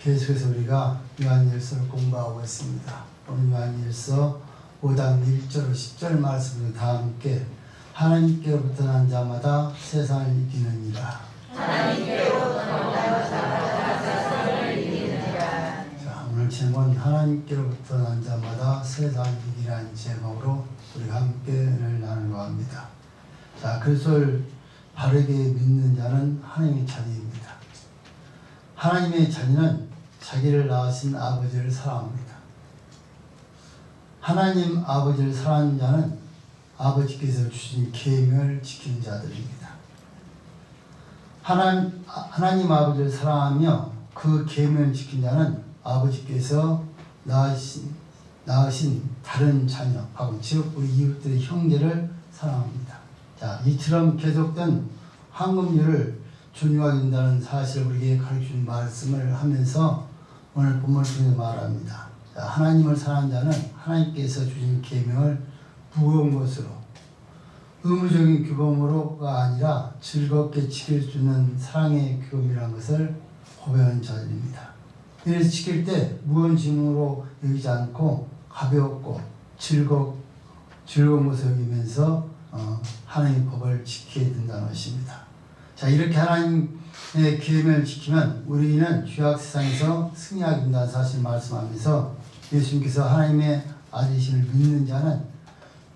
계속해서 우리가 요한일서를 공부하고 있습니다. 오늘 요한일서 5장 1절 10절 말씀을 다 함께 하나님께로부터 난 자마다 세상을 이기느니라. 하나님께로부터 난 자마다 세상을 이기느니라. 자, 오늘 제목은 하나님께로부터 난 자마다 세상을 이기라는 제목으로 우리가 함께 은혜를 나누려고 합니다. 자, 그리스도를 바르게 믿는 자는 하나님의 자녀입니다. 하나님의 자녀는 자기를 낳으신 아버지를 사랑합니다. 하나님 아버지를 사랑하는 자는 아버지께서 주신 계명을 지키는 자들입니다. 하나님 아버지를 사랑하며 그 계명을 지킨 자는 아버지께서 낳으신 다른 자녀, 즉 우리 이웃들의 형제를 사랑합니다. 자, 이처럼 계속된 황금률을 존중하게 된다는 사실을 우리에게 가르치는 말씀을 하면서 오늘 본문을 통해 말합니다. 자, 하나님을 사랑하는 자는 하나님께서 주신 계명을 무거운 것으로 의무적인 규범으로가 아니라 즐겁게 지킬 수 있는 사랑의 규범이라는 것을 고백하는 자들입니다. 이래서 지킬 때 무거운 짐으로 여기지 않고 가볍고 즐거운 것을 여기면서 하나님의 법을 지켜야 된다는 것입니다. 자, 이렇게 하나님의 계명을 지키면 우리는 죄악 세상에서 승리하게 된다는 사실을 말씀하면서 예수님께서 하나님의 아들이심을 믿는 자는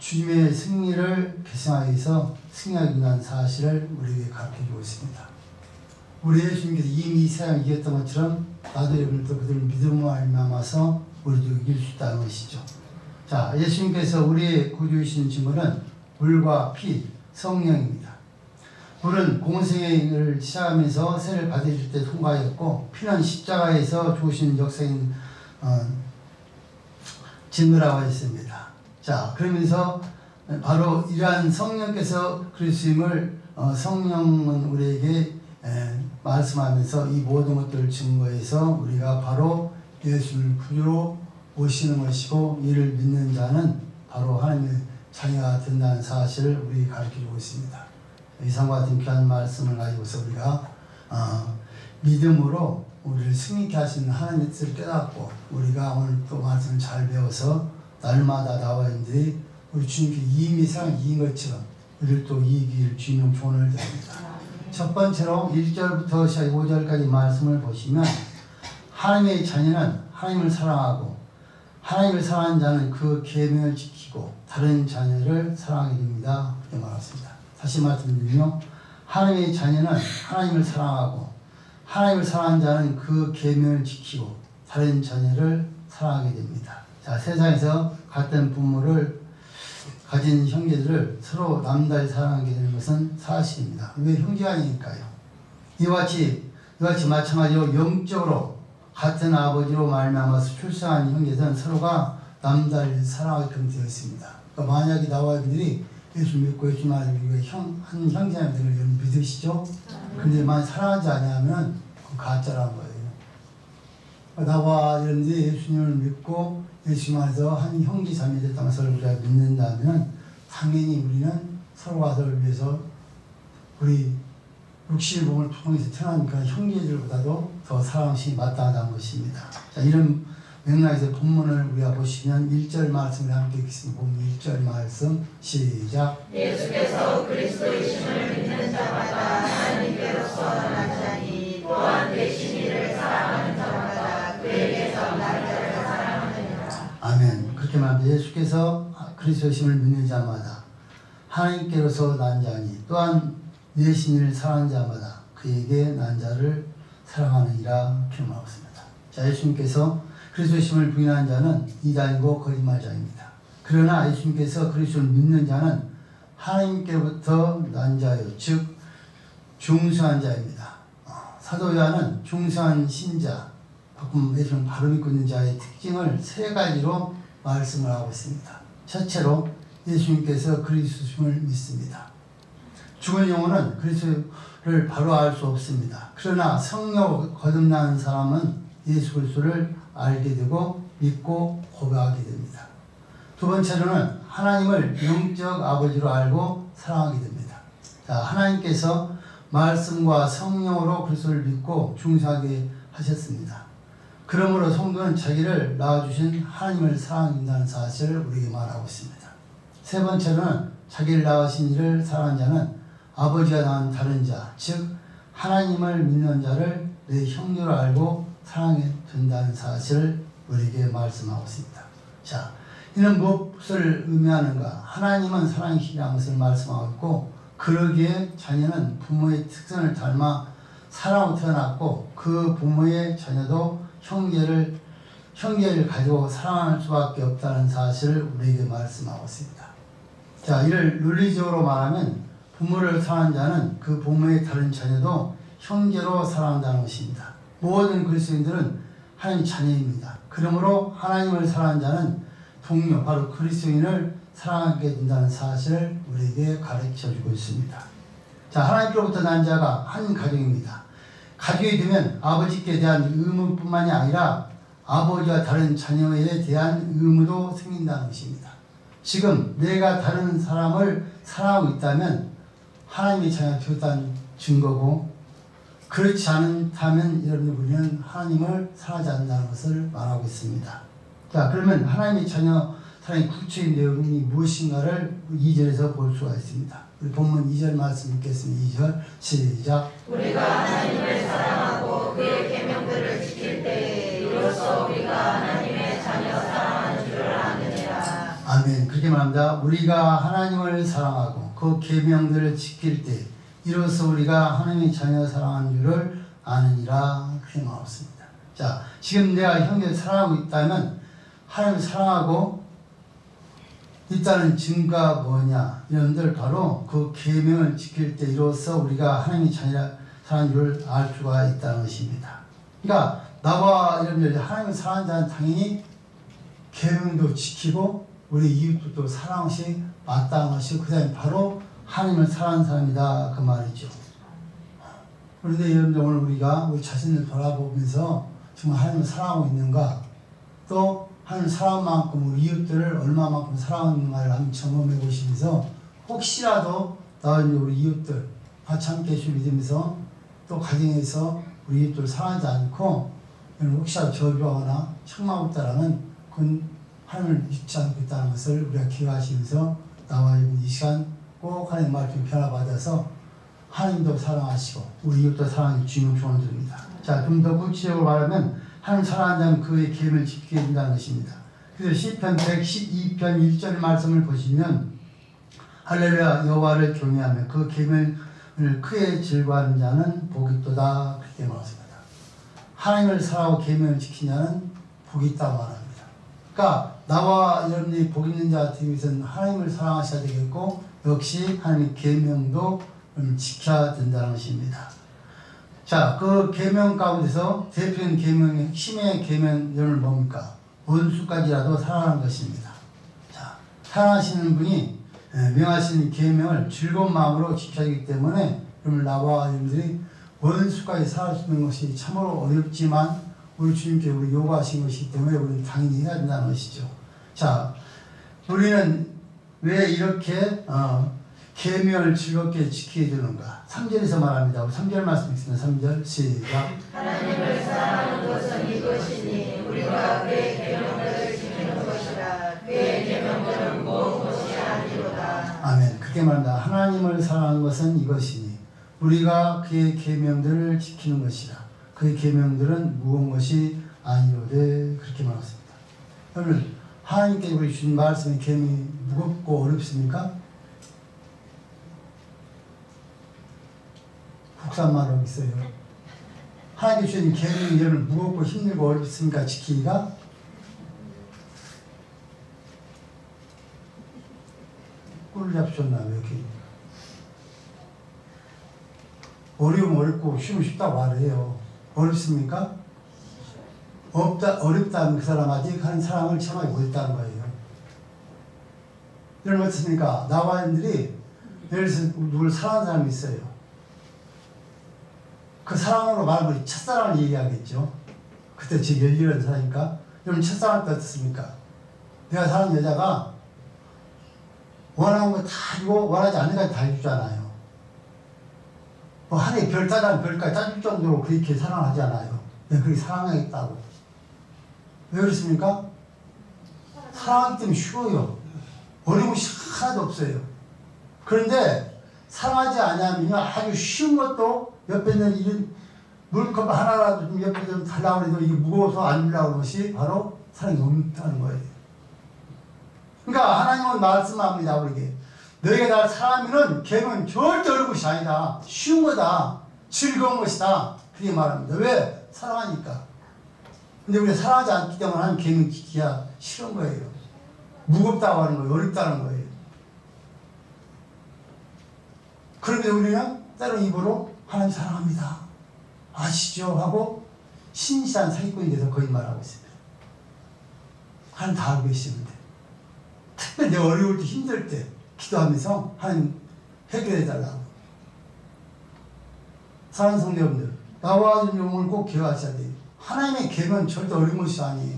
주님의 승리를 계승하기 위해서 승리하게 된다는 사실을 우리에게 가르쳐주고 있습니다. 우리 예수님께서 이미 이 세상을 이겼던 것처럼 나도 여러분도 그들을 믿음으로 말미암아서 우리도 이길 수 있다는 것이죠. 자, 예수님께서 우리의 구주이신 증거는 물과 피, 성령입니다. 물은 공생애를 시작하면서 세를 받으실 때 통과했고, 피는 십자가에서 죽으신 역사인 증거라고 했습니다. 자, 그러면서 바로 이러한 성령께서 그리스도임을 성령은 우리에게 말씀하면서 이 모든 것들을 증거해서 우리가 바로 예수를 구주로 오시는 것이고, 이를 믿는 자는 바로 하나님의 자녀가 된다는 사실을 우리에게 가르쳐주고 있습니다. 이상과 같은 귀한 말씀을 가지고서 우리가 믿음으로 우리를 승리케 하시는 하나님의 뜻을 깨닫고, 우리가 오늘 또 말씀을 잘 배워서 날마다 나와 있는데 우리 주님께 이미 세상을 이긴 것처럼 우리를 또 이기길 주님 조언을 드립니다. 첫 번째로 1절부터 시작 5절까지 말씀을 보시면, 하나님의 자녀는 하나님을 사랑하고 하나님을 사랑하는 자는 그 계명을 지키고 다른 자녀를 사랑하게 됩니다. 이렇게 말했습니다. 다시 말씀드리면, 하나님의 자녀는 하나님을 사랑하고 하나님을 사랑하는 자는 그 계명을 지키고 다른 자녀를 사랑하게 됩니다. 자, 세상에서 같은 부모를 가진 형제들을 서로 남달리 사랑하게 되는 것은 사실입니다. 왜? 형제가 아니니까요. 이와 같이 마찬가지로 영적으로 같은 아버지로 말미암아서 출생한 형제들은 서로가 남달리 사랑하게끔 되어 있습니다. 그러니까 만약에 나와 여러분들이 예수 믿고 예수 말고 한 형제님들을 믿으시죠? 근데 만약 사랑하지 않으면 그건 가짜라는 거예요. 나와 여러분들이 예수님을 믿고 예수 안에서 한 형제 자매 됐다는 것을 우리가 믿는다면 당연히 우리는 서로가 서로를 위해서 우리 육신의 몸을 통해서 태어난 그 형제들보다도 더 사랑심이 마땅하다는 것입니다. 자, 이런 맥락에서 본문을 우리가 보시면 1절 말씀을 함께 읽겠습니다. 본문 1절 말씀 시작. 예수께서 그리스도이심을 믿는 자마다 하나님께로서 난 자니, 또한 되신 이를 사랑하는 자마다 그에게서 난 자를 사랑하느니라. 아멘. 그렇게 말합니다. 예수께서 그리스도이심을 믿는 자마다 하나님께로서 난 자니, 또한 되신 이를 사랑하는 자마다 그에게 난 자를 사랑하느니라. 이렇게 말했습니다. 자, 예수님께서 그리스도이심을 부인하는 자는 이단이고 거짓말자입니다. 그러나 예수님께서 그리스도를 믿는 자는 하나님께로부터 난 자요, 즉 중수한 자입니다. 사도 요한은 중수한 신자, 예수님을 바로 믿고 있는 자의 특징을 세 가지로 말씀을 하고 있습니다. 첫째로 예수님께서 그리스도심을 믿습니다. 죽은 영혼은 그리스도를 바로 알 수 없습니다. 그러나 성령으로 거듭나는 사람은 예수 그리스도를 알게 되고 믿고 고백하게 됩니다. 두 번째로는 하나님을 영적 아버지로 알고 사랑하게 됩니다. 자, 하나님께서 말씀과 성령으로 그리스도를 믿고 중사하게 하셨습니다. 그러므로 성도는 자기를 낳아주신 하나님을 사랑한다는 사실을 우리에게 말하고 있습니다. 세 번째로는 자기를 낳으신 이를 사랑하는 자는 아버지가 낳은 다른 자, 즉 하나님을 믿는 자를 내 형제로 알고 사랑해 준다는 사실을 우리에게 말씀하고 있습니다. 자, 이는 무엇을 의미하는가? 하나님은 사랑이시라는 것을 말씀하고 있고, 그러기에 자녀는 부모의 특성을 닮아 사랑으로 태어났고, 그 부모의 자녀도 형제를 가지고 사랑할 수밖에 없다는 사실을 우리에게 말씀하고 있습니다. 자, 이를 논리적으로 말하면 부모를 사랑하는 자는 그 부모의 다른 자녀도 형제로 사랑한다는 것입니다. 모든 그리스도인들은 하나님의 자녀입니다. 그러므로 하나님을 사랑하는 자는 동료, 바로 그리스도인을 사랑하게 된다는 사실을 우리에게 가르쳐주고 있습니다. 자, 하나님께로부터 난 자가 한 가정입니다. 가족이 되면 아버지께 대한 의무뿐만이 아니라 아버지와 다른 자녀에 대한 의무도 생긴다는 것입니다. 지금 내가 다른 사람을 사랑하고 있다면 하나님의 자녀가 되었다는 증거고, 그렇지 않다면 우리는 하나님을 사랑하지 않는다는 것을 말하고 있습니다. 자, 그러면 하나님의 자녀 사랑의 구체적인 내용이 무엇인가를 2절에서 볼 수가 있습니다. 우리 본문 2절 말씀 읽겠습니다. 2절 시작. 우리가 하나님을 사랑하고 그의 계명들을 지킬 때에 이로써 우리가 하나님의 자녀 사랑하는 줄을 아느니라. 아멘. 그렇게 말합니다. 우리가 하나님을 사랑하고 그 계명들을 지킬 때 이로써 우리가 하나님의 자녀 사랑하는 줄을 아느니라. 그렇게 말했습니다. 자, 지금 내가 형제를 사랑하고 있다면 하나님을 사랑하고 있다는 증거가 뭐냐? 여러분들 바로 그 계명을 지킬 때 이로써 우리가 하나님의 자녀 사랑하는 줄을 알 수가 있다는 것입니다. 그러니까 나와 여러분들 하나님을 사랑하는 자는 당연히 계명도 지키고 우리 이웃도 사랑하는 것이 마땅한 것이고, 그 다음에 바로 하나님을 사랑하는 사람이다, 그 말이죠. 그런데 여러분들 오늘 우리가 우리 자신을 돌아보면서 정말 하나님을 사랑하고 있는가, 또 하나님을 사랑한 만큼 우리 이웃들을 얼마만큼 사랑하는가를 한번 점검해 보시면서, 혹시라도 나와 있는 우리 이웃들 같이 함께 예수 믿으면서 또 가정에서 우리 이웃들을 사랑하지 않고 혹시라도 저주하거나 책망하고 있다라면 그건 하나님을 믿지 않고 있다는 것을 우리가 기억하시면서 나와 있는 이 시간 꼭 하나님 말씀 변화받아서 하나님도 사랑하시고 우리 이웃도 사랑하는 주님을 소원을 드립니다. 자, 좀 더 구체적으로 말하면 하나님 사랑하는 자는 그의 계명을 지키게 된다는 것입니다. 그래서 시편 112편 1절 말씀을 보시면 할렐루야 여호와를 경외하며 그 계명을 크게 즐거워하는 자는 복이 있도다, 그렇게 말했습니다. 하나님을 사랑하고 계명을 지키는 자는 복이 있다고 말합니다. 그러니까 나와 여러분이 복 있는 자 되기 위해서는 하나님을 사랑하셔야 되겠고, 역시 하나님의 계명도 지켜야 된다는 것입니다. 자, 그 계명 가운데서 대표적인 계명의 핵심의 계명 여러분 뭡니까? 원수까지라도 사랑하는 것입니다. 자, 사랑하시는 분이 명하신 계명을 즐거운 마음으로 지켜야 하기 때문에 여러분 나와 여러분들이 원수까지 사랑하시는 것이 참으로 어렵지만 우리 주님께 우리 요구하신 것이기 때문에 우리는 당연히 해야 된다는 것이죠. 자, 우리는 왜 이렇게 계명을 즐겁게 지키게 되는가? 3절에서 말합니다. 3절 말씀 읽습니다. 3절 시작. 하나님을 사랑하는 것은 이것이니 우리가 그의 계명들을 지키는 것이라. 그의 계명들은 모든 것이 아니로다. 아멘. 그렇게 말합니다. 하나님을 사랑하는 것은 이것이니 우리가 그의 계명들을 지키는 것이라. 그의 계명들은 무언 것이 아니로되, 그렇게 말했습니다. 여러분, 하나님께 우리 주신 말씀의 계명이 무겁고 어렵습니까? 국산말로 있어요. 하나님께 주신 계명이 여러분 무겁고 힘들고 어렵습니까? 지키기가? 꿀 잡수셨나요? 이렇게 어려우면 어렵고 쉬우면 쉽다고 말해요. 어렵습니까? 어렵다면 그 사람 아직 하는 사랑을 참하지 못했다는 거예요. 여러분 어떻습니까? 나와 있는들이 예를 들어서 누굴 사랑하는 사람이 있어요. 그 사랑으로 말하면 첫사랑을 얘기하겠죠. 그때 제 열렬한 사랑이니까. 여러분 첫사랑 때 어떻습니까? 내가 사랑하는 여자가 원하는 거 다 주고 원하지 않는 거 다 해주잖아요. 뭐 하늘에 별 따라는 별까지 따질 정도로 그렇게 사랑하지 않아요. 내가 그렇게 사랑하겠다고. 왜 그렇습니까? 사랑하기 때문에 쉬워요. 어려운 것이 하나도 없어요. 그런데 사랑하지 않으면 아주 쉬운 것도 옆에 있는 이런 물컵 하나라도 좀 옆에 좀 달라고 해도 이게 무거워서 안 주려고 하는 것이 바로 사랑이 없다는 거예요. 그러니까 하나님은 말씀합니다. 우리에게 너희가 나를 사랑하면 계명은 절대 어려운 것이 아니다. 쉬운 거다. 즐거운 것이다. 그렇게 말합니다. 왜? 사랑하니까. 근데 우리가 사랑하지 않기 때문에 하나님 계명 지키기가 싫은 거예요. 무겁다고 하는 거예요. 어렵다는 거예요. 그런데 우리는 때론 입으로 하나님 사랑합니다. 아시죠? 하고 신실한 사기꾼이 돼서 거짓말하고 있습니다. 하나님 다 알고 계시는데 특별히 내가 어려울 때 힘들 때 기도하면서 하나님 해결해달라고. 사랑하는 성도 여러분들, 나와 영혼을 꼭 기억하셔야 돼요. 하나님의 계명은 절대 어려운 것이 아니에요.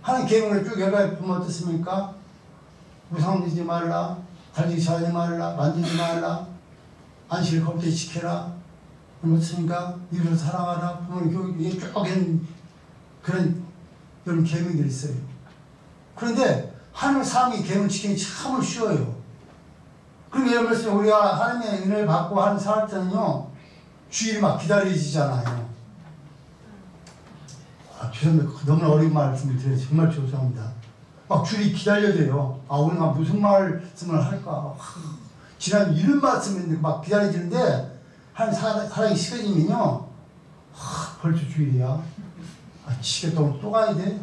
하나님 계명을 쭉 열가지 보면 어떻습니까? 우상지지 말라, 달리기 잘하지 말라, 만지지 말라, 안식을 거룩히 지켜라. 어떻습니까? 이웃을 사랑하라. 부모님 교육에 쭉 그런 이런 계명들이 있어요. 그런데 하나님의 사람이 계명 지키기 참 쉬워요. 그럼 예를 들어서 우리가 하나님의 은혜를 받고 하는 살 때는요, 주일이 막 기다려지잖아요. 죄송합니다. 너무 어려운 말씀을 드려서 정말 죄송합니다. 막 주일이 기다려져요. 오늘 막 무슨 말씀을 할까. 지난 이런 말씀인데 막 기다려지는데 한 사랑이 식어지면요, 벌써 주일이야. 지겹다. 오늘 또 가야 돼.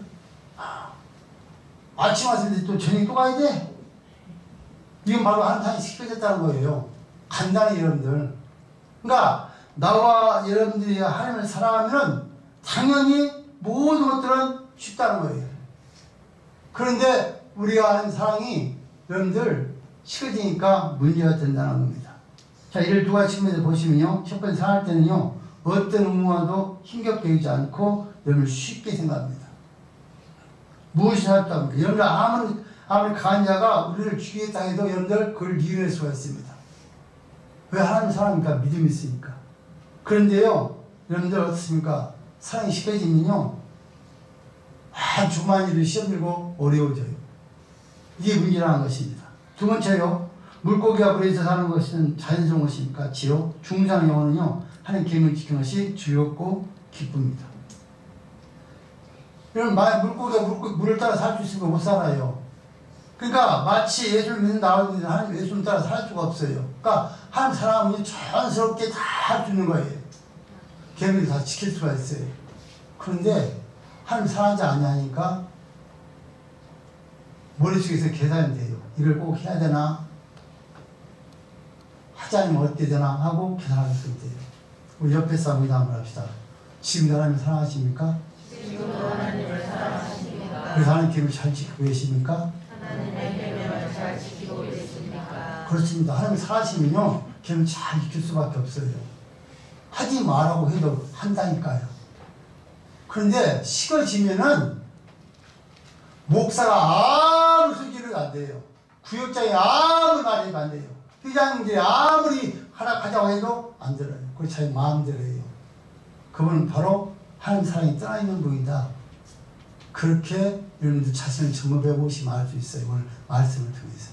아침 왔을 때 또 저녁 또 가야 돼. 이건 바로 한 타임이 식혀졌다는 거예요. 간단히 여러분들. 그러니까 나와 여러분들이 하나님을 사랑하면 당연히 모든 것들은 쉽다는 거예요. 그런데 우리가 하는 사랑이 여러분들 식어지니까 문제가 된다는 겁니다. 자, 이를 두 가지 측면에서 보시면요, 첫 번째 사랑할 때는요, 어떤 의무와도 힘겹게 여기지 않고 여러분을 쉽게 생각합니다. 무엇이 살았다고? 여러분들 아무리 강한 자가 우리를 죽이겠다 해도 여러분들 그걸 이겨낼 수가 있습니다. 왜? 하나님 사랑이니까, 믿음이 있으니까. 그런데요, 여러분들 어떻습니까? 사랑이 식혀지면요, 아주 많은 일이 시험 들고 어려워져요. 이게 문제라는 것입니다. 두 번째요, 물고기가 물에서 사는 것은 자연스러운 것이니까 지요. 중상 영혼은요, 하나님 계명을 지키는 것이 즐겁고 기쁩니다. 여러분, 만약 물고기가 물을 따라 살 수 있으면 못 살아요. 그러니까 마치 예수를 믿는 나오는데 하나님 예수를 따라 살 수가 없어요. 그러니까 한 사람은 자연스럽게 다 할 수 있는 거예요. 계명을 다 지킬 수가 있어요. 그런데 하나님 사랑하지 않으니까 머릿속에서 계산이 돼요. 이걸 꼭 해야 되나? 하지 않으면 어떻게 되나? 하고 계산할 수 있대요. 우리 옆에 사람이다 한번 합시다. 지금도 하나님 사랑하십니까? 지금도 하나님을 사랑하십니까? 그래서 하나님 계명을 잘 지키고 계십니까? 하나님의 계명을 잘 지키고 계십니까? 그렇습니다. 하나님 사랑하시면요, 계명 잘 지킬 수밖에 없어요. 하지 말라고 해도 한다니까요. 그런데 식어지면은 목사가 아무 소리를 안 돼요. 구역장이 아무 말이 안 돼요. 회장님들이 아무리 하라고 해도 안 들어요. 그게 자기 마음대로예요. 그분은 바로 하나님 사랑이 떠나있는 분이다. 그렇게 여러분들 자신을 점검해 보시면 알 수 있어요. 오늘 말씀을 통해서.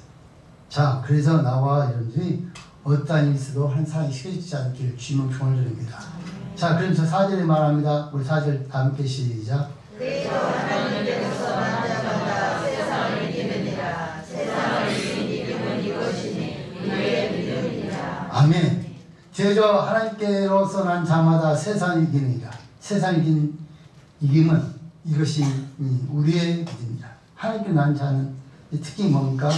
자, 그래서 나와 여러분들이 어떠한 일이 있어도 하나님 사랑이 식어지지 않기를 주님은 조언을 드립니다. 자, 그럼 저 4절에 말합니다. 우리 4절 다 함께 시작. 그래서 하나님께서 만나자마자 세상을 이기느니라. 세상을 이긴 이름은 이것이니 우리의 믿음이니라. 아멘. 제저 하나님께로서 난 자마다 세상을 이기느니라. 세상을 이김은 이것이 우리의 믿음이라. 하나님께 난 자는 특히 뭡니까?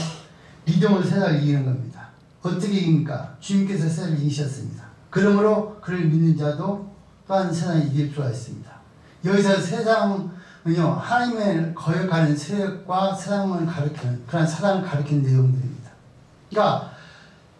믿음으로 세상을 이기는 겁니다. 어떻게 이깁니까? 주님께서 세상을 이기셨습니다. 그러므로 그를 믿는 자도 또한 세상을 이길 수가 있습니다. 여기서 세상은요, 하나님을 거역하는 세력과 세상을 가리키는, 그런 사단을 가리키는 내용들입니다. 그러니까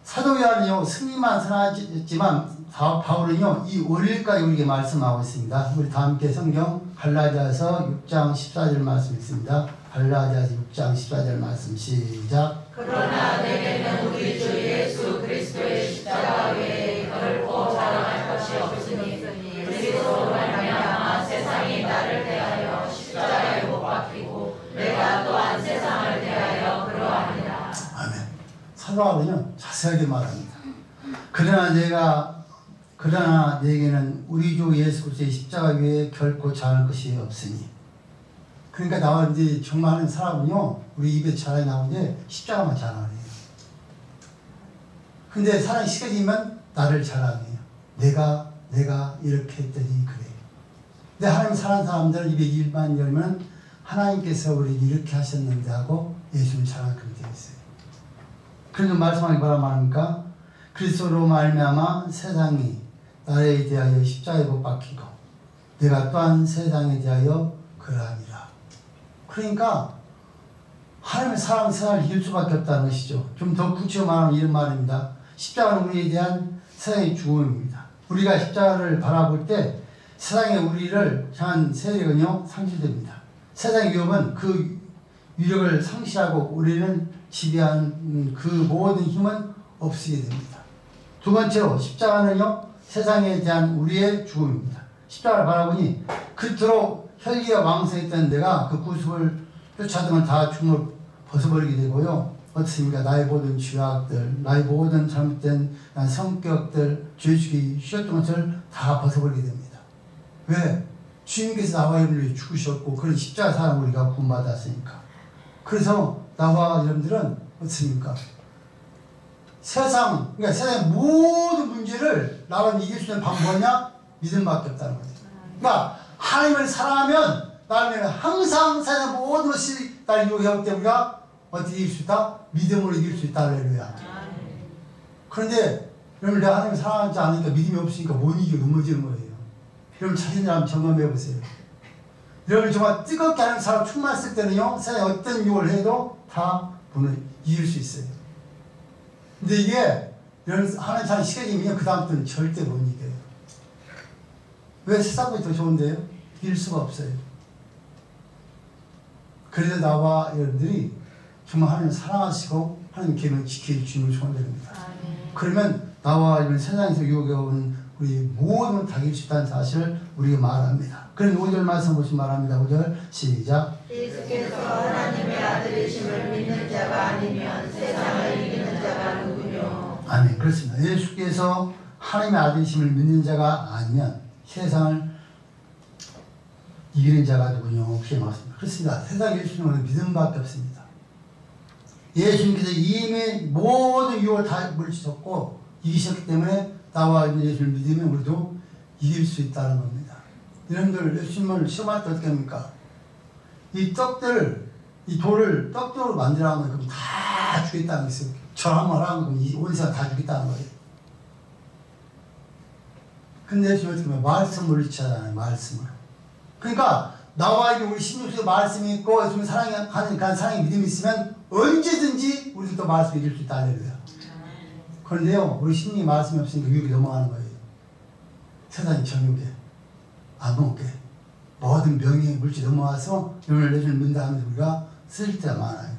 사도 요한은요, 승리만 선하지만 바울은요, 이 원리까지 우리에게 말씀하고 있습니다. 우리 다 함께 성경 갈라디아서 6장 14절 말씀 있습니다. 갈라디아서 6장 14절 말씀 시작. 그러나 내게는 우리 주 예수 그리스도의 십자가 외에 결코 자랑할 것이 없으니 그리스도로 말미암아 세상이 나를 대하여 십자가 사도하고는 자세하게 말합니다. 그러나 내게는 우리 주 예수 그리스도의 십자가 위에 결코 잘할 것이 없으니. 그러니까 나와 이제 정말 사람은요, 우리 입에 자랑이 나오는데 십자가만 자랑해요. 근데 사랑이 식어지면 나를 자랑해요. 내가 이렇게 했더니 그래. 근데 하나님 사랑하는 사람들은 입에 입만 열면 하나님께서 우리 이렇게 하셨는데 하고 예수를 자랑하게 되어 있어요. 그래서 말씀하기 뭐라 말합니까? 그리스도로 말미암아 세상이 나에 대하여 십자가에 못 박히고 내가 또한 세상에 대하여 그러하니라. 그러니까 하나님의 사랑 세상을 이길 수밖에 없다는 것이죠. 좀 더 구체적으로 말하면 이런 말입니다. 십자가는 우리에 대한 세상의 죽음입니다. 우리가 십자가를 바라볼 때 세상에 우리를 향한 세력은요 상실됩니다. 세상의 위협은 그 위력을 상실하고 우리는 지배하는 그 모든 힘은 없어지게 됩니다. 두 번째로 십자가는요 세상에 대한 우리의 죽음입니다. 십자가를 바라보니 그토록 혈기가 왕성했던 내가 그 구습을 쫓아오면 다 죽음을 벗어버리게 되고요. 어떻습니까? 나의 모든 죄악들, 나의 모든 잘못된 성격들, 죄주기 쉬었던 것을 다 벗어버리게 됩니다. 왜? 주님께서 나와 여러분을 죽으셨고 그런 십자가 사랑 우리가 구원받았으니까. 그래서 나와 여러분들은 어떻습니까? 그러니까 세상의 모든 문제를 나와 이길 수 있는 방법이냐? 믿음밖에 없다는 거죠. 그러니까 하나님을 사랑하면 나는 항상 세상의 모든 것이 나를 유혹하기 때문에 우리가 어떻게 이길 수 있다? 믿음으로 이길 수 있다. 할렐루야. 그런데 여러분 내가 하나님을 사랑하지 않으니까 믿음이 없으니까 못 이기고 넘어지는 거예요. 여러분 자신을 한번 점검해 보세요. 여러분 정말 뜨겁게 하는 사람 충만했을 때는요 세상에 어떤 유혹을 해도 다 이길 수 있어요. 근데 이게 여러분 하나님 사랑 시켜지면 그 다음부터는 절대 못 이겨요. 왜 세상보다 더 좋은데요? 이길 수가 없어요. 그래서 나와 여러분들이 정말 하나님을 사랑하시고 하나님 계명을 지킬 주님을 소원드립니다. 그러면 나와 이런 세상에서 유혹해 온 우리 모든 다 이길 수 있다는 사실을 우리가 말합니다. 그럼 5절 말씀 보시면 말합니다. 5절 시작. 예수께서 하나님의 아들이심을 믿는 자가 아니면 세상을 이기는 자가 누구뇨? 아멘. 그렇습니다. 예수께서 하나님의 아들이심을 믿는 자가 아니면 세상을 이기는 자가 누구뇨? 그렇게 말씀합니다. 그렇습니다. 세상에 이길 수 있는 것은 믿음밖에 없습니다. 예수님께서 이미 모든 유혹을 다 물리쳤고 이기셨기 때문에 나와 예수를 믿으면 우리도 이길 수 있다는 겁니다. 여러분들 예수님을 시험할 때 어떻게 합니까? 이 떡들, 이 돌을 떡돌로 만들어 하면 그럼 다 주겠다는 것이에요. 저항을 하면 이 온 세상 다 주겠다는 거예요. 근데 예수님 어떻게 하면 말씀을 물리치잖아요. 말씀을. 그러니까 나와 우리 신육수의 말씀이 있고 예수님 사랑하니까 사랑의 믿음이 있으면 언제든지 우리도 말씀을 이길 수 있다. 할렐루야. 그런데요 우리 신령의 말씀이 없으니까 유혹이 넘어가는 거예요. 세상이 정욕에 안목에 모든 명예 물질 넘어와서 눈을 내주는 민다 하면서 우리가 쓸 때가 많아요.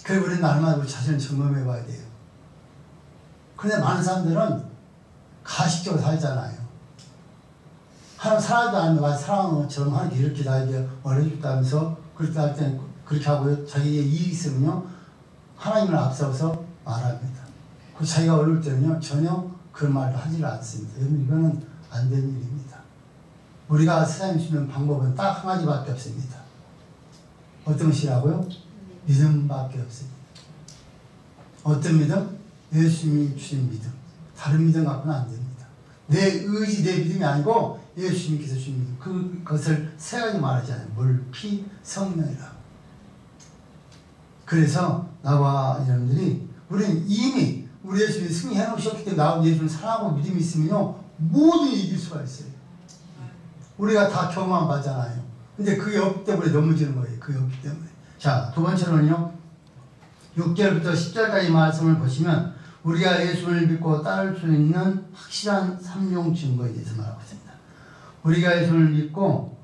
그래서 우리는 날마다 우리 자신을 점검해 봐야 돼요. 그런데 많은 사람들은 가식적으로 살잖아요. 하나님 사랑하지 않으면 사랑하는 것처럼 하나님께 이렇게 나에게 원해줬다면서 그렇게 할 때는 그렇게 하고요. 자기의 이익이 있으면요 하나님을 앞서서 말합니다. 그 자기가 어려울 때는요 전혀 그런 말을 하지를 않습니다. 여러분 이거는 안 되는 일입니다. 우리가 세상에 주는 방법은 딱 한 가지밖에 없습니다. 어떤 것이라고요? 믿음밖에 없습니다. 어떤 믿음? 예수님이 주신 믿음. 다른 믿음 갖고는 안 됩니다. 내 의지, 내 믿음이 아니고 예수님께서 주신 믿음. 그것을 세 가지 말하잖아요. 물, 피, 성령이라고. 그래서 나와 여러분들이 우리는 이미 우리 예수님이 승리해 놓으셨기 때문에 나와 예수님을 사랑하고 믿음이 있으면요 모든 이길 수가 있어요. 우리가 다 경험한 바잖아요. 근데 그게 없기 때문에 넘어지는 거예요. 그게 없기 때문에. 자, 두 번째로는요 6절부터 10절까지 말씀을 보시면 우리가 예수를 믿고 따를 수 있는 확실한 3종 증거에 대해서 말하고 있습니다. 우리가 예수를 믿고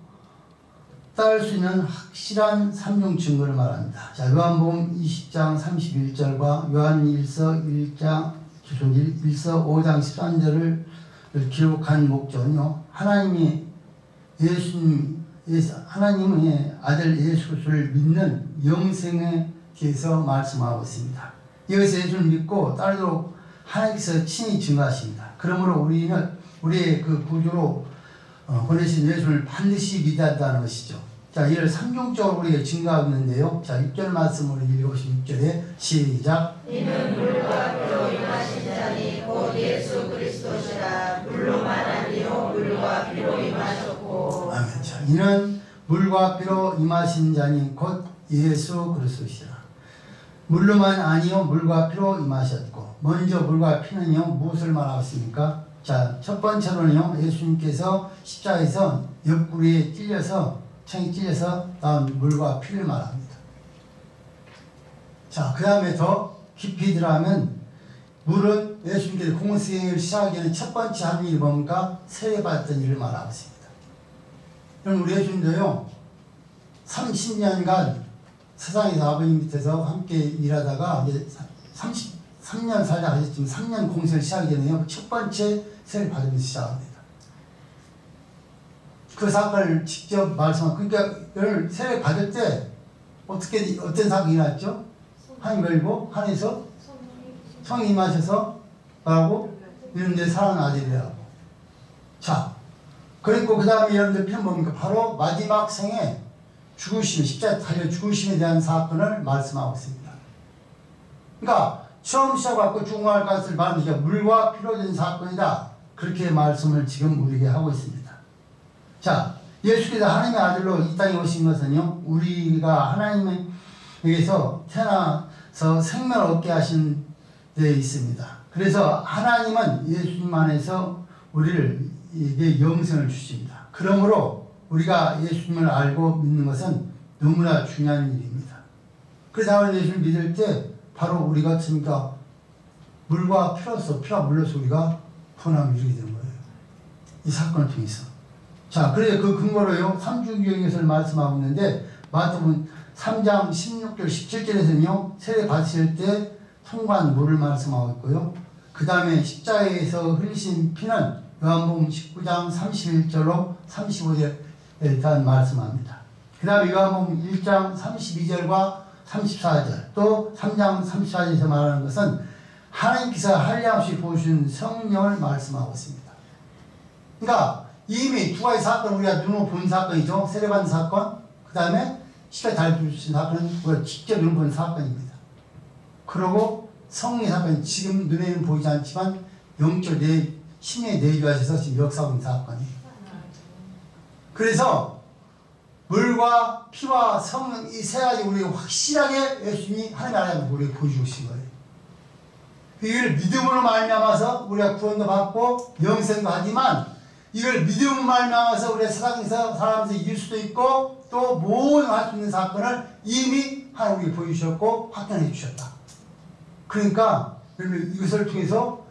따를 수 있는 확실한 3종 증거를 말합니다. 자, 요한복음 20장 31절과 요한 1서 5장 13절을 기록한 목적은요. 하나님의 아들 예수 그리스도를 믿는 영생의 예수께서 말씀하고 있습니다. 여기서 예수를 믿고 따르도록 하나님께서 친히 증거하십니다. 그러므로 우리는 우리의 그 구주로 보내신 예수를 반드시 믿어야 한다는 것이죠. 자, 이를 삼중적으로 우리가 증거하고 있는데요. 자, 6절 말씀으로 읽어보시면 6절에 시작. 이는 물과 피로 임하신 자니 곧 예수 그리스도시라. 물로만 아니요 물과 피로 임하셨고. 아멘. 자, 이는 물과 피로 임하신 자니 곧 예수 그리스도시라. 물로만 아니요 물과 피로 임하셨고. 먼저 물과 피는요 무엇을 말하고 있습니까? 자, 첫 번째로는요 예수님께서 십자가에서 옆구리에 찔려서 창이 찔려서 나온 물과 피를 말합니다. 자, 그 다음에 더 깊이 들어가면 물은 예수님께서 공생을 시작하기 전에 첫 번째 한 일이 뭡니까? 세례받았던 일을 말하고 있습니다. 그럼 우리 예수님도요 30년간 세상에서 아버님 밑에서 함께 일하다가 이제 33년 살다 하셨지만 3년 공생을 시작하기 전에요 첫 번째 세례를 받으면서 시작합니다. 그 사건을 직접 말씀하고, 그러니까 여러분 세례 받을 때 어떤 사건이 일어났죠? 하나님 열고 하늘에서 성이 임하셔서 뭐라고? 이런 데 사랑하는 아들이라고. 자, 그리고 그 다음에 여러분들 필요 뭡니까? 바로 마지막 생에 죽으심, 십자가에 달려 죽으심에 대한 사건을 말씀하고 있습니다. 그러니까 처음 시작하고 죽음할 것을 말하니까 물과 피로 된 사건이다. 그렇게 말씀을 지금 우리에게 하고 있습니다. 자, 예수께서 하나님의 아들로 이 땅에 오신 것은요 우리가 하나님에게서 태어나서 생명을 얻게 하신 데 있습니다. 그래서 하나님은 예수님 안에서 우리에게 영생을 주십니다. 그러므로 우리가 예수님을 알고 믿는 것은 너무나 중요한 일입니다. 그래서 예수를 믿을 때 바로 우리가 어떻습니까? 물과 피로서, 피와 물로서 우리가 구원함을 이루게 되는 거예요. 이 사건을 통해서. 자, 그래서 그 근거로요 삼중교회에서 말씀하고 있는데 마태복음 3장 16절 17절에서는요 세례 받으실 때 통과한 물을 말씀하고 있고요. 그 다음에 십자가에서 흘리신 피는 요한복음 19장 31절로 35절에 일단 말씀합니다. 그 다음에 요한복음 1장 32절과 34절 또 3장 34절에서 말하는 것은 하나님께서 한량없이 부으신 성령을 말씀하고 있습니다. 그러니까 이미 두 가지 사건 우리가 눈으로 본 사건이죠. 세례받은 사건, 그 다음에 십자가에 달려주신 사건은 우리가 직접 눈으로 본 사건입니다. 그리고 성령의 사건은 지금 눈에는 보이지 않지만 영적 심령에 내주하셔서 지금 역사하고 있는 사건이에요. 그래서 물과 피와 성령 이 세 가지 우리가 확실하게 예수님이 하나님 나라를 우리에게 보여주신 거예요. 이걸 믿음으로 말미암아서 우리가 구원도 받고 영생도 하지만 이걸 믿음으로 말미암아서 우리가 세상에서 살아가면서 이길 수도 있고 또 모든 할 수 있는 사건을 이미 하나님이 보여주셨고 확인해 주셨다. 그러니까 이것을 통해서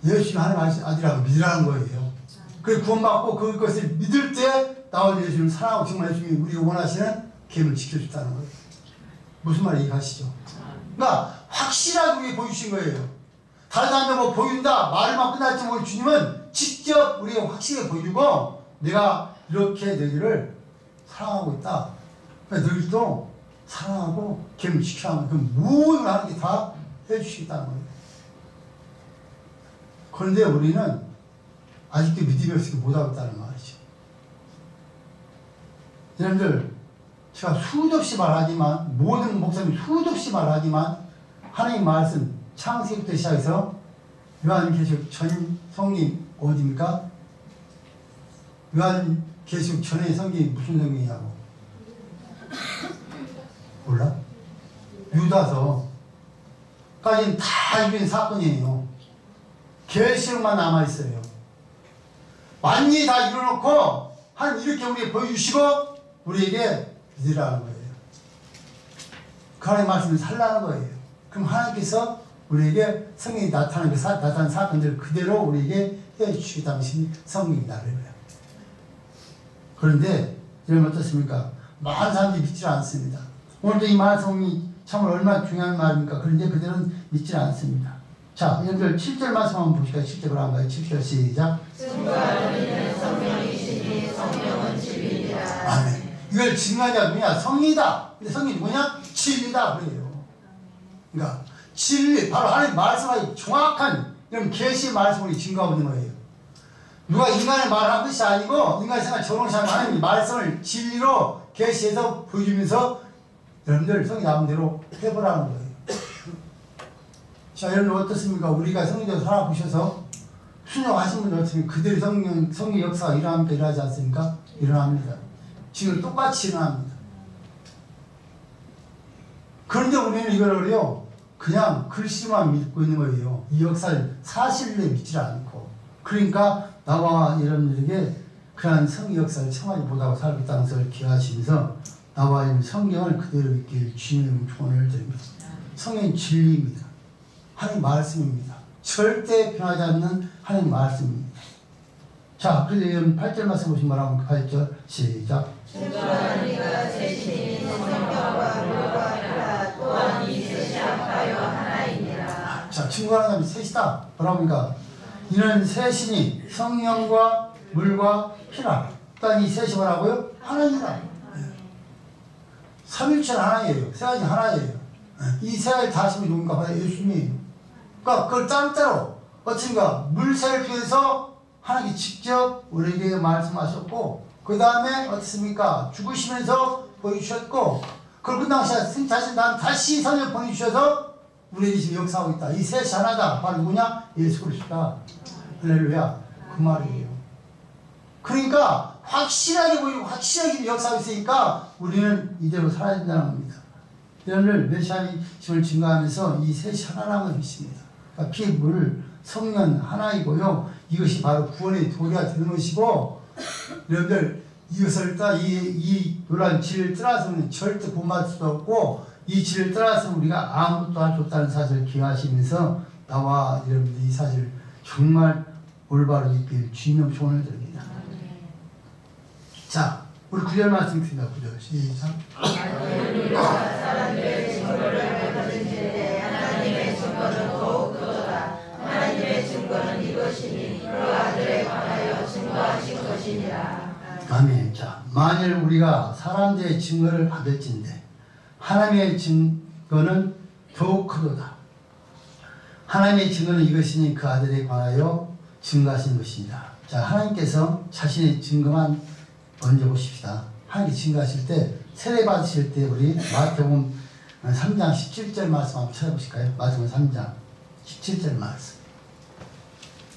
예수님 하나님 아들이라고 믿으라는 거예요. 그 구원받고 그것을 믿을 때 나올 예수님을 사랑하고 정말 예수님이 우리가 원하시는 계명을 지켜줬다는 거예요. 무슨 말인지 이해하시죠? 그러니까 확실하게 우리에게 보여주신 거예요. 다른 사람들 뭐 보여준다 말만 끝났지 뭐 주님은 직접 우리에게 확실하게 보여주고 내가 이렇게 너희를 사랑하고 있다. 그러니까 너희도 사랑하고 계명 지켜야 하는 그 모든 하는 게 다 해주시겠다는 거예요. 그런데 우리는 아직도 믿음이 없으니까 못하고 있다는 말이죠. 여러분들 제가 수도 없이 말하지만 모든 목사님 수도 없이 말하지만 하나님 말씀 창세기부터 시작해서 요한계시록 전 성경 어디입니까? 요한계시록 전의 성경이 무슨 성경이냐고 몰라? 유다서까지는 다 이런 사건이에요. 계시록만 남아있어요. 완전히 다 이뤄놓고 하나님 이렇게 우리에게 보여주시고 우리에게 믿으라는 거예요. 그 하나님의 말씀을 살라는 거예요. 그럼 하나님께서 우리에게 성령이 나타난 사건들 그대로 우리에게 해주시겠다는 것이 성령이다. 그런데 여러분 어떻습니까? 많은 사람들이 믿지 않습니다. 오늘도 이 말씀이 참 얼마나 중요한 말입니까? 그런데 그들은 믿지 않습니다. 자, 여러분들 7절 말씀 한번 보실까요? 7절 한번 7절 시작. 증거하는 이는 성령이시니 성령은 진리니라. 아멘. 이걸 증거하냐 누구냐? 성이다. 근데 성이 누구냐? 진리다. 그래요. 그러니까 진리, 바로 하나님 말씀하기 정확한 이런 계시의 말씀을 증거하고 있는 거예요. 누가 인간의 말을 한 것이 아니고 인간의 생활 적용시 하는 하나님의 말씀을 진리로 계시해서 보여주면서 여러분들 성경 나온 대로 해보라는 거예요. 자, 여러분 어떻습니까? 우리가 성경대로 살아보셔서 순종하신 분들 어떻습니까? 그대로 성경 역사가 일어납니까? 일어나지 않습니까? 일어납니다. 지금 똑같이 일어납니다. 그런데 우리는 이거를요, 그냥 글씨만 믿고 있는 거예요. 이 역사를 사실로 믿지 않고. 그러니까 나와 여러분들에게 그러한 성경 역사를 청하지 못하고 살고 있다는 것을 기억하시면서 나와 있는 성경을 그대로 믿길 주님의 조언을 드립니다. 성경은 진리입니다. 하나님 말씀입니다. 절대 변하지 않는 하나님 말씀입니다. 자, 그래서 8절 말씀 보시면 뭐라고 8절 시작. 증거하는 이가 셋이니 성경과 물과 피라 또한 이 셋이 합하여 하나이니라. 자, 증거하는 사람이 셋이다. 뭐랍니까? 이는 셋이니 성령과 물과 피라. 또한 이 셋이 뭐라고요? 하나이다. 삼일체는 하나예요. 세 가지 하나예요. 이 세 가지 다 하시면 누군가 바로 예수님이에요. 그러니까 그걸 짤짤로 어쩐가 물새를 통해서 하나님이 직접 우리에게 말씀하셨고 그 다음에 어떻습니까? 죽으시면서 보여주셨고 그걸 끝나고 자신 난 다시 성령 보내주셔서 우리에게 지금 역사하고 있다. 이 셋이 하나다. 바로 누구냐? 예수 그리스도다. 할렐루야. 그 말이에요. 그러니까 확실하게 보이고 확실하게 역사하고 있으니까 우리는 이대로 살아야 된다는 겁니다. 여러분들 메시아님을 증거하면서 이 셋이 하나라는 걸 믿습니다. 그러니까 피, 물, 성령 하나이고요. 이것이 바로 구원의 도리가 되는 것이고 여러분들 이것을 따라 이 노란 길을 떠나서는 절대 본받을 수도 없고 이 길을 떠나서 우리가 아무것도 할 수 없다는 사실을 기억하시면서 나와 여러분들 이 사실을 정말 올바로 믿길 주님의 조언을 드립니다. 자, 우리 9절 말씀 드립니다. 9절 시작. 사람들의 증거를 거두는지에 하나님의 증거는 더욱 크도다. 하나님의 증거는 이것이니 그 아들에 관하여 증거하신 것이니라. 아멘. 자, 만일 우리가 사람들의 증거를 받을진대 하나님의 증거는 더욱 크도다. 하나님의 증거는 이것이니 그 아들에 관하여 증거하신 것입니다. 자, 하나님께서 자신의 증거만 먼저 보십시다. 하나님께 증거하실 때 세례 받으실 때 우리 마태복음 3장 17절 말씀 한번 찾아보실까요? 마태복음 3장 17절 말씀.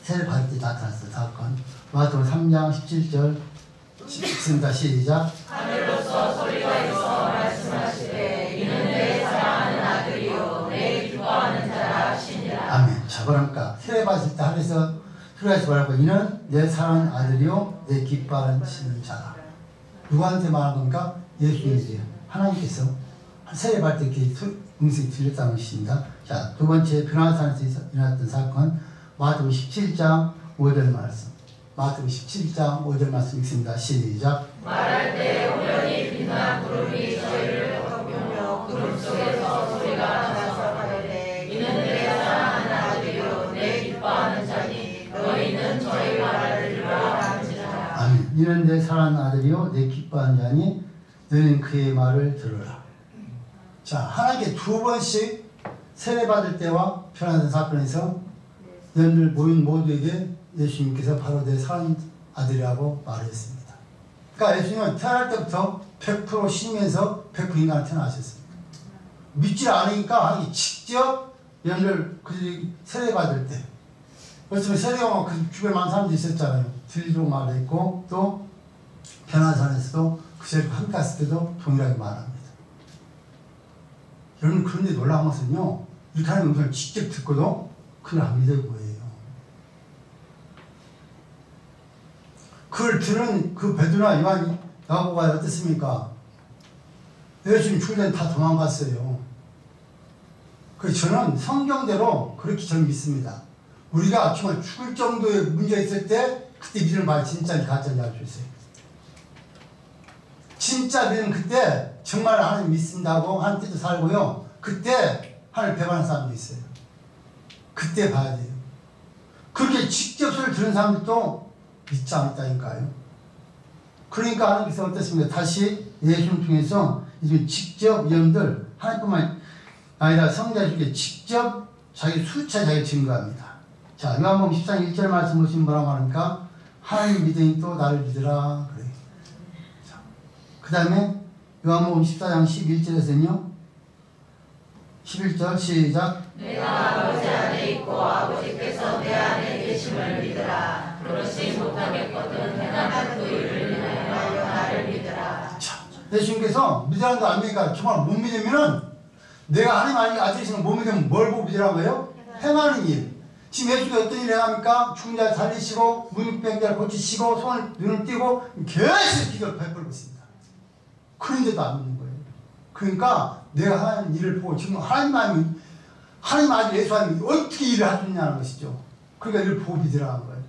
세례 받을 때 나타났어요. 사건. 마태복음 3장 17절 읽습니다. 시작. 하늘로서 소리가 있어 말씀하시되 이는 내 사랑하는 아들이요 내 기뻐하는 자라 하시니라. 아멘. 자, 그러니까 세례 받을 때 하늘에서 소리가 있어 말하고 이는 내 사랑하는 아들이요 내 기뻐하는 자라. 누구한테 말한 겁니까? 예수님이세요. 하나님께서 세례 받을 때 이렇게 음성이 들렸다는 것입니다. 자, 두 번째 변화산에서 일어났던 사건 마태복음 17장 5절 말씀. 마태복음 17장 5절 말씀 읽습니다. 시작. 말할 때 우연히 빛난 구름이 저희를 덮으며 구름 속에서 소리가 나서 가로되 이는 내 사랑하는 아들이요 내 기뻐하는 자니 너희는 저희 말을 들으라 한지라. 아멘. 이는 내 사랑하는 아들이요 내 기뻐하는 자니 너희는 그의 말을 들으라. 자, 하나님께 두 번씩 세례받을 때와 변화된 사건에서 여러분들 모인 모두에게 예수님께서 바로 내 사랑하는 아들이라고 말했습니다. 그러니까 예수님은 태어날 때부터 100% 신이면서 100% 인간으로 태어나셨습니다. 믿지 않으니까 하나님이 직접 여러분들 그들이 세례받을 때 그렇지만 세례가 그 주변에 많은 사람들이 있었잖아요. 들리고 말했고 또 변화산에서도 그 자리에 함께 갔을 때도 동일하게 말합니다. 여러분 그런데 놀라운 것은요. 이렇게 하는 음성을 직접 듣고도 그걸 안 믿을 거예요. 그걸 들은 그 베드로나 요한이 나보고 어땠습니까? 예수님 죽을 때는 다 도망갔어요. 그래서 저는 성경대로 그렇게 저는 믿습니다. 우리가 정말 죽을 정도의 문제가 있을 때 그때 믿는 말이 진짜인지 가짜인지 알 수 있어요. 진짜 믿으면 그때 정말 하나님 믿습니다고 하나님 뜻도 살고요. 그때 하나님 배반하는 사람도 있어요. 그때 봐야 돼요. 그렇게 직접 소리를 들은 사람들도 믿지 않았다니까요. 그러니까 하나님께서 어떻습니까? 다시 예수님 통해서 이제 직접 여러분들 하나님뿐만 아니라 성자에게 직접 자기 수차 자기 증거합니다. 자, 요한복음 14장 1절 말씀 보시면 뭐라고 하니까 하나님 믿으니 또 나를 믿으라 그래요. 그 다음에 요한복음 14장 11절에서는요 11절 시작. 내가 아버지 안에 있고 아버지께서 내 안에 계심을 믿으라. 그렇지 못하겠거든 행하는 그 일을 인하여 나를 믿으라. 자, 예수님께서 믿으라는 거 아닙니까? 정말 못 믿으면은 내가 하나님 아들이시는 못 믿으면 뭘 보고 믿으라는 거예요? 행하는 일. 지금 예수님이 어떤 일을 행합니까? 죽은 자를 살리시고 문둥병자를 고치시고 눈을 띄고 계속 기도를 베풀고 있습니다. 그런데도 안 믿는 거예요. 그러니까 내가 하는 일을 보고 지금 하나님 아들 예수 하나님이 어떻게 일을 하셨냐는 것이죠. 그러니까 이를 보고 믿으라는 거예요.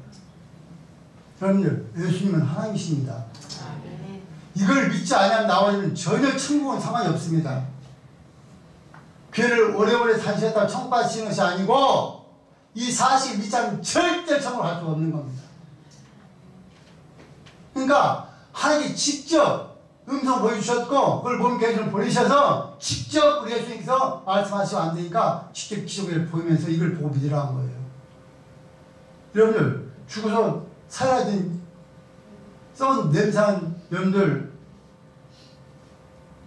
여러분들 예수님은 하나님이십니다. 이걸 믿지 않으면 나와서는 전혀 천국은 상관이 없습니다. 교회를 오래오래 다니셨다고 천국 가시는 것이 아니고 이 사실을 믿지 않으면 절대 천국을 갈 수가 없는 겁니다. 그러니까 하나님이 직접 음성 보여주셨고 그걸 보면 계시를 보내셔서 직접 우리 예수님께서 말씀하시면 안 되니까 직접 기적을 보이면서 이걸 보고 믿으라는 거예요. 여러분들 죽어서 살아야 된 썩은 냄새난 여러분들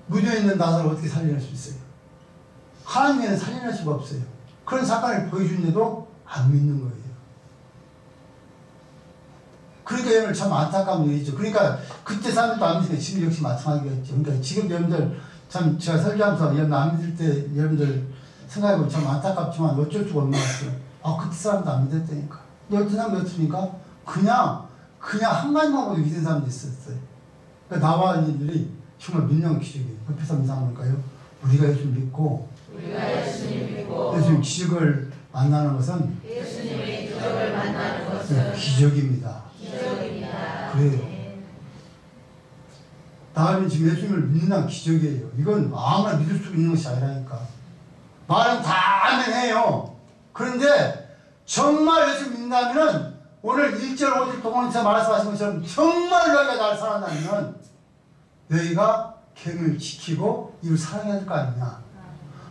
묻어있는 나사를 어떻게 살려낼 수 있어요? 하나님에는 살려낼 수가 없어요. 그런 사건을 보여주는데도 안 믿는 거예요. 그러니까 여러분 참 안타까운 일이죠. 그러니까 그때 사람들도 안 믿으니까 지금 역시 마찬가지겠죠. 그러니까 지금 여러분들 참 제가 설교하면서 여러분 안 믿을 때 여러분들 생각해보면 참 안타깝지만 어쩔 수가 없는 것 같아요. 아 그때 사람도 안 믿었다니까. 어떤 사람이 어떻습니까? 그냥 한 가지만 보고 믿은 사람도 있었어요. 그러니까 나와 있는 일들이 정말 민영 기적이에요. 옆에서 이상한 걸까요? 우리가 예수님 믿고 예수님 기적을 만나는 것은 예수님의 기적을 만나는 것은 기적입니다. 그래요. 나는 지금 예수님을 믿는다는 기적이에요. 이건 아무나 믿을 수 있는 것이 아니라니까. 말은 다 하면 해요. 그런데 정말 예수 믿는다면 오늘 1절 5절 동원에서 말씀하신 것처럼 정말 너희가 나를 사랑한다면 너희가 계명을 지키고 이를 사랑해야 될 거 아니냐.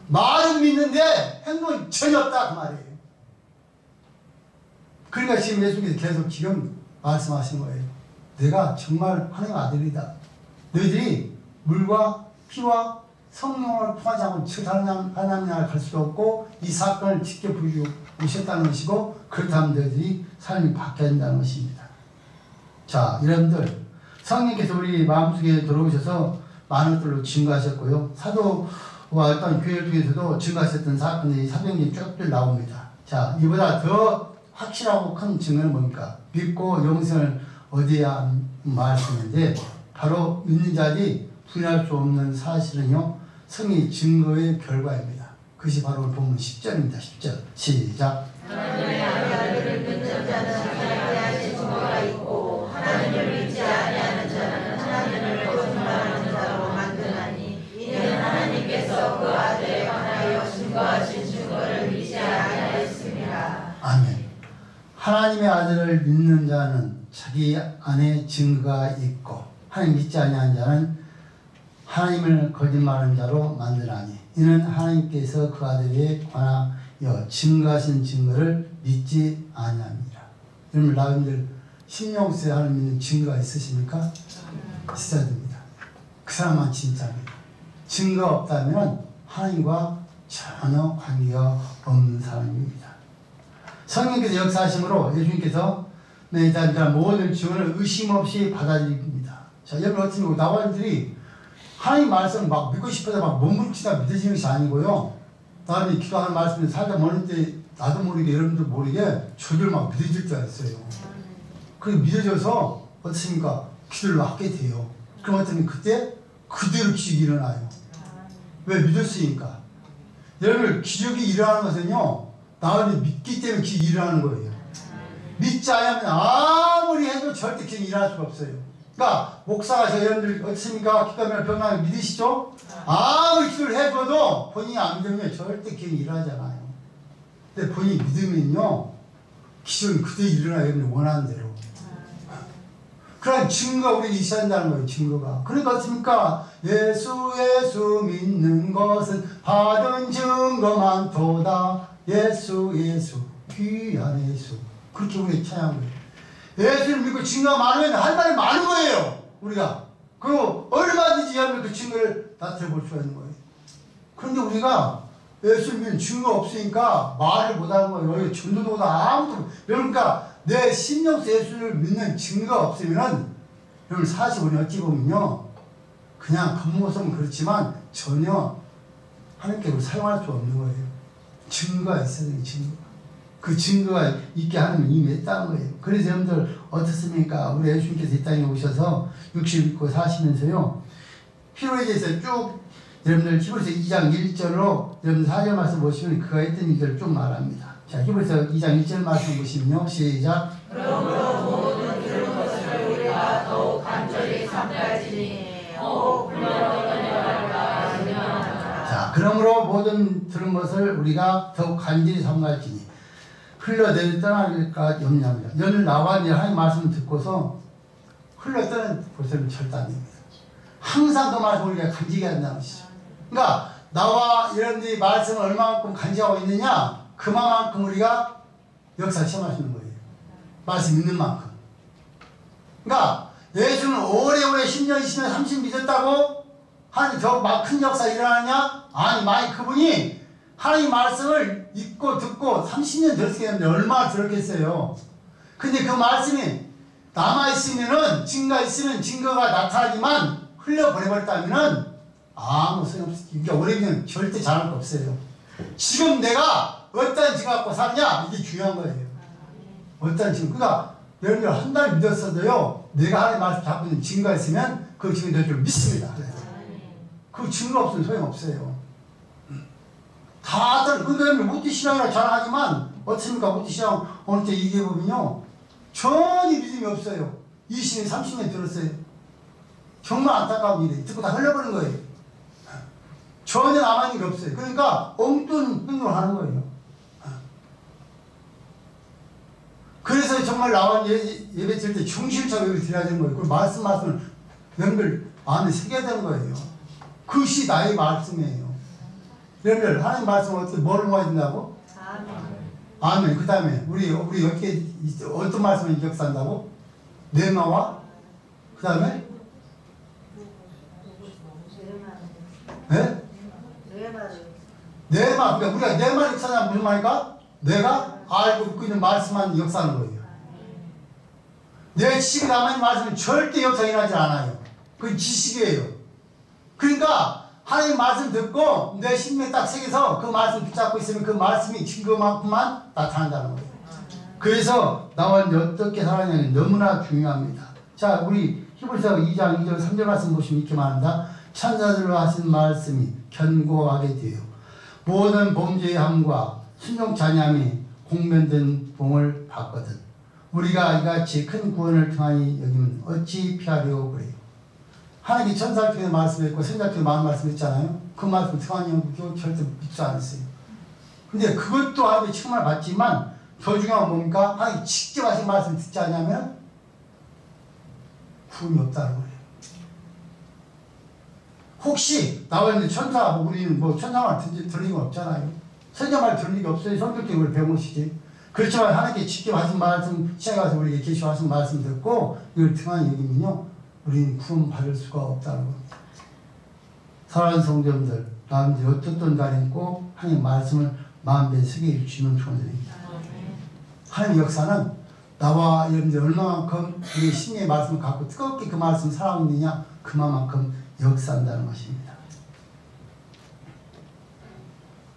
말은 믿는데 행동이 전혀 없다 그 말이에요. 그러니까 지금 예수님께서 계속 지금 말씀하시는 거예요. 내가 정말 하나님의 아들이다. 너희들이 물과 피와 성령을 통하지 않고 하나님 나라를 갈 수도 없고 이 사건을 직접 보셨다는 것이고 그렇다면 너희들이 삶이 바뀌어야 된다는 것입니다. 자, 여러분들 성령께서 우리 마음속에 들어오셔서 많은 것들로 증거하셨고요. 사도와 어떤 교회 중에서도 증거하셨던 사건들이 사도행전에 쭉쭉 나옵니다. 자, 이보다 더 확실하고 큰 증거는 뭡니까? 믿고 영생을 얻어야 말씀인데 바로 믿는 자들이 부인할 수 없는 사실은요 성의 증거의 결과입니다. 그것이 바로 본문 10절입니다. 10절 시작. 하나님의 아들을 믿는 자는 하나님에 대한 증거가 있고 하나님을 믿지 아니하는 자는 하나님을 거짓말하는 자로 만드나니 이는 하나님께서 그 아들에 관하여 증거하신 증거를 믿지 아니하였습니다. 아멘. 하나님의 아들을 믿는 자는 자기 안에 증거가 있고 하나님 믿지 아니하는 자는 하나님을 거짓말하는 자로 만드나니 이는 하나님께서 그 아들에 관하여 증거하신 증거를 믿지 아니합니다. 여러분 여러분들 신명수에 하나님 믿는 증거가 있으십니까? 있어야 됩니다. 그 사람만 진짜입니다. 증거가 없다면 하나님과 전혀 관계가 없는 사람입니다. 성령께서 역사하심으로 예수님께서 일단 모든 증언을 의심 없이 받아들입니다. 자, 여러분 어떻게 나와들이 하나님 말씀을 막 믿고 싶어서 막 몸부림치다 믿어지는 것이 아니고요. 나는 기도하는 말씀을 살다 모르는데 나도 모르게 여러분도 모르게 저절 막 믿어질 때가 있어요. 그게 믿어져서 어떻습니까? 기도를 하게 돼요. 그럼 어쩌면 그때 그대로 기적이 일어나요. 왜? 믿었으니까. 여러분 기적이 일어나는 것은요. 나는 믿기 때문에 기적이 일어나는 거예요. 믿지 않으면 아무리 해도 절대 기적이 일어날 수가 없어요. 그러니까 목사가 저 여러분들 어떻습니까? 기도하면 병나면 믿으시죠? 아무리 기도를 해줘도 본인이 안 믿으면 절대 기적이 일어나잖아요. 근데 본인이 믿으면요 기적이 그대로 일어나요. 여러분이 원하는 대로. 그런 증거 우리 있어야 한다는 거예요. 증거가. 그러니까 어떻습니까? 예수 믿는 것은 받은 증거만 도다. 예수 귀한 예수. 그렇게 우리 찬양한 거예요. 예수를 믿고 증거가 많으면 할 말이 많은 거예요. 우리가. 그리고 얼마든지 하면 그 증거를 나타내볼 수가 있는 거예요. 그런데 우리가 예수를 믿는 증거 없으니까 말을 못하는 거예요. 여기 전도도 아무도. 그러니까 내 심령에서 예수를 믿는 증거가 없으면은 여러분 45년 어찌 보면요. 그냥 겉모습은 그렇지만 전혀 하나님께 사용할 수 없는 거예요. 증거가 있어야 돼요. 증거가. 그 증거가 있게 하는 힘이 있다는 거예요. 그래서 여러분들 어떻습니까? 우리 예수님께서 이 땅에 오셔서 60 입고 사시면서요. 피로에 대해서 쭉 여러분들 히브리서 2장 1절로 여러분들 4절 말씀 보시면 그가 했던 일들을 쭉 말합니다. 자, 히브리서 2장 1절 말씀 보시면요. 시작. 그러므로 모든 들은 것을 우리가 더욱 간절히 삼갈지니 자, 그러므로 모든 들은 것을 우리가 더욱 간절히 삼갈지니 흘러내려 떠나니까 염려합니다. 연을 나와 하나님 말씀을 듣고서 흘러떠는 것은 절대 안 됩니다. 항상 그 말씀을 우리가 간직해야 한다는 것이죠. 그러니까 나와 여러분들이 말씀을 얼마만큼 간직하고 있느냐 그만큼 우리가 역사 체험할 수 있는 거예요. 말씀 있는 만큼. 그러니까 예수는 오래오래 10년, 20년, 30년 믿었다고 하나님 더 막 큰 역사 일어나냐? 아니, 만약 그분이 하나님 말씀을 읽고 듣고 30년 들었겠는데 얼마나 들었겠어요. 근데 그 말씀이 남아있으면은 증거가 있으면 증거가 나타나지만 흘려보내버렸다면은 아무 소용없어요. 이게 오래되면 절대 잘할 거 없어요. 지금 내가 어떤 증거 갖고 사냐 이게 중요한 거예요. 어떤 증거. 그러니까 여러분들 한 달 믿었어도요 내가 하나님 말씀 잡고 있는 증거가 있으면 그 증거 될 줄 믿습니다. 그 증거 없으면 소용없어요. 다들 그다음에 모태신앙이라 자랑하지만 어떻습니까? 모태신앙 어느 때 얘기해보면요 전혀 믿음이 없어요. 20년 30년 들었어요. 정말 안타까운 일이에요. 듣고 다 흘려버린 거예요. 전혀 남은 일이 없어요. 그러니까 엉뚱한 행동을 하는 거예요. 그래서 정말 나와 예배 드릴 때 중심적으로 예배 드려야 되는 거예요. 그 말씀을 여러분들 안에 새겨야 되는 거예요. 그것이 나의 말씀이에요. 여러분들 하나님 말씀을 뭘 모아야 된다고? 아멘. 그 다음에 우리 어떻게 어떤 말씀을 기억한다고? 뇌마와 그 다음에 네? 뇌마. 그러니까 우리가 뇌마 역사는 무슨 말일까? 내가 알고 듣고 있는 말씀만 역사하는 거예요. 내 지식이 남아있는 말씀은 절대 역사 일어나지 않아요. 그건 지식이에요. 그러니까 하나님 말씀 듣고 내 심령에 딱 새겨서 그 말씀 붙잡고 있으면 그 말씀이 증거만큼만 나타난다는 거예요. 그래서 나와 어떻게 살아가냐는 너무나 중요합니다. 자, 우리 히브리서 2장 2절 3절 말씀 보시면 이렇게 말합니다. 천사들로 하신 말씀이 견고하게 되어 모든 범죄의 함과 순종 잔향이 공면된 봉을 받거든 우리가 이같이 큰 구원을 통하니 여기면 어찌 피하려고 그래요. 하나님이 천사를 통해 말씀했고 선자를 통해 많은 말씀했잖아요. 그 말씀 통하니 절대 믿지 않았어요. 근데 그것도 하나님의 책망을 받지만 더 중요한 건 뭡니까? 하나님이 직접 하신 말씀 듣지 않냐면 구원이 없다는 거예요. 혹시 나와 있는 천사, 우리는 천사 말 들린 건 없잖아요. 선자 말 들린 게 없어요. 성경 때 우리 배우시지. 그렇지만 하나님께 직접 하신 말씀, 시작에 가서 우리에게 계시하신 말씀 듣고 이걸 등한히 여기면요. 우리는 구원 받을 수가 없다는 겁니다. 사랑하는 성도님들, 나름대로 어떻든 간에 꼭 하나님 말씀을 마음에 새겨 주시면 좋은입니다. 하나님 역사는 나와 여러분들 얼마만큼 우리 신의 말씀을 갖고 뜨겁게 그 말씀을 사랑하고 있느냐 그만큼 역사한다는 것입니다.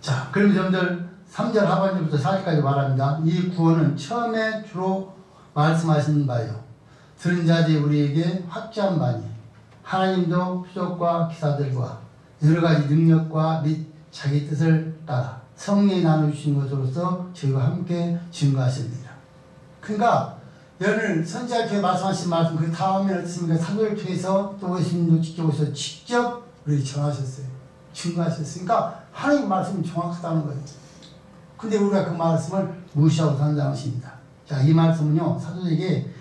자, 그럼 여러분들 3절 하반절부터 4절까지 말합니다. 이 구원은 처음에 주로 말씀하신 바요. 들은 자들이 우리에게 확증한 바니 하나님도 표적과 기사들과 여러가지 능력과 및 자기 뜻을 따라 성령이 나눠주신 것으로서 저희와 함께 증거하십니다. 그러니까 여러분 선지자를 통해 말씀하신 말씀 그 다음에 어떻습니까? 사도를 통해서 또 예수님도 직접 오셔서 직접 우리 전하셨어요. 증거하셨어요. 그러니까 하나님 말씀이 정확하다는 거예요. 근데 우리가 그 말씀을 무시하고 산다는 것입니다. 자, 이 말씀은요 사도에게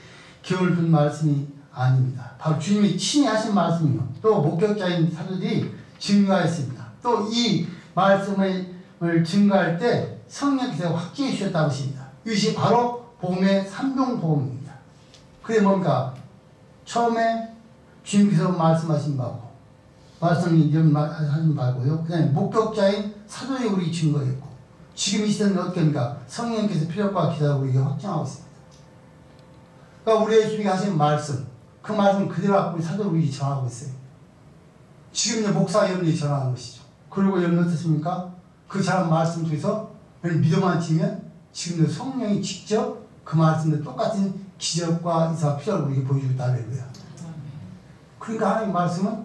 기원을 둔 말씀이 아닙니다. 바로 주님이 친히 하신 말씀이요. 또 목격자인 사도들이 증거했습니다. 또 이 말씀을 증거할 때 성령께서 확증해 주셨다고 하십니다. 이것이 바로 복음의 삼중복음입니다. 그게 뭔가 처음에 주님께서 말씀하신 바고 말씀하신 바고요. 그 다음에 목격자인 사도들이 우리 증거했고 지금 이 시대는 어떻습니까? 성령께서 필요과 기다리고 우리에게 확증하고 있습니다. 그러니까 우리 예수님이 하신 말씀 그 말씀 그대로 갖고 사도를 우리 전하고 있어요. 지금 이제 목사 여러분이 전하는 것이죠. 그리고 여러분 어떻습니까? 그 전한 말씀 중에서 믿음만 치면 지금도 성령이 직접 그 말씀과 똑같은 기적과 이사 필요를 우리에게 보여주고 있다는 거예요. 그러니까 하나님 말씀은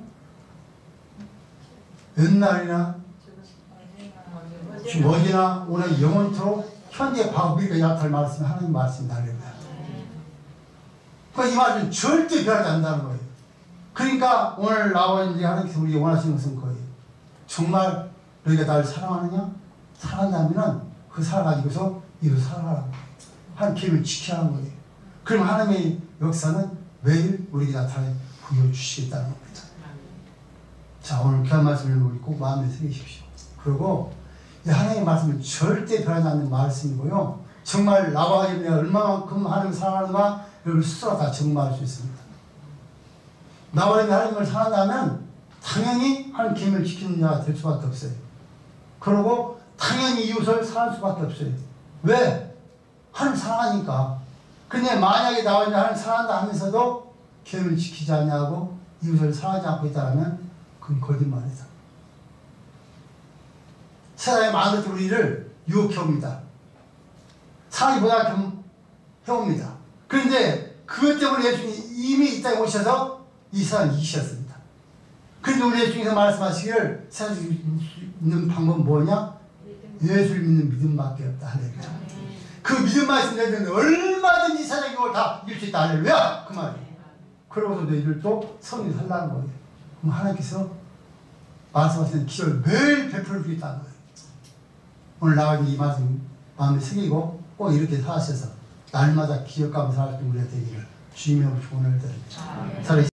옛날이나 지금 어제나 오늘 영원토록 현재 과거 미래가 나타날 말씀이 하나님 말씀이다. 그러니까 이 말씀은 절대 변하지 않는다는 거예요. 그러니까 오늘 나와 있는 하나님께서 우리에게 원하시는 것은 거예요. 정말 너희가 나를 사랑하느냐? 사랑한다면 그 사랑 가지고서 이로 살아라. 하나님 계획을 지켜야 하는 거예요. 그럼 하나님의 역사는 매일 우리에게 나타내 보여주시겠다는 겁니다. 자, 오늘 귀한 말씀을 우리 꼭 마음에 새기십시오. 그리고 이 하나님의 말씀은 절대 변하지 않는 말씀이고요. 정말 나와 내가 얼마만큼 하나님을 사랑하는가 여러분 스스로 다 증명할 수 있습니다. 나와 하나님을 사랑한다면 당연히 하나님 계명을 지키는 자가 될 수밖에 없어요. 그리고 당연히 이웃을 사랑할 수밖에 없어요. 왜? 하나님 사랑하니까. 근데 만약에 나와 하나님 사랑한다 하면서도 계명을 지키지 않냐고 이웃을 사랑하지 않고 있다면 그건 거짓말이다. 세상에 많은 것들이 우리를 유혹해옵니다. 사랑이 보다 해옵니다. 그런데 그것 때문에 예수님이 이미 이 땅에 오셔서 이 세상을 이기셨습니다. 그런데 우리 예수님께서 말씀하시기를 세상에 있는 방법은 뭐냐? 예수를 믿는 믿음밖에 없다. 할렐루야. 그 믿음만 있으면 너희들은 얼마든지 세상에 이걸 다 이길 수 있다. 할렐루야. 그 말이에요. 그러고서 너희들 또 성령이 살라는 거예요. 그럼 하나님께서 말씀하시는 기적을 매일 베풀어 주겠다는 거예요. 오늘 나와 있는 이 말씀 마음에 새기고 꼭 이렇게 사셔서 날마다 기억하면서 살 때 우리가 되기를 주님의 조언을 드립니다.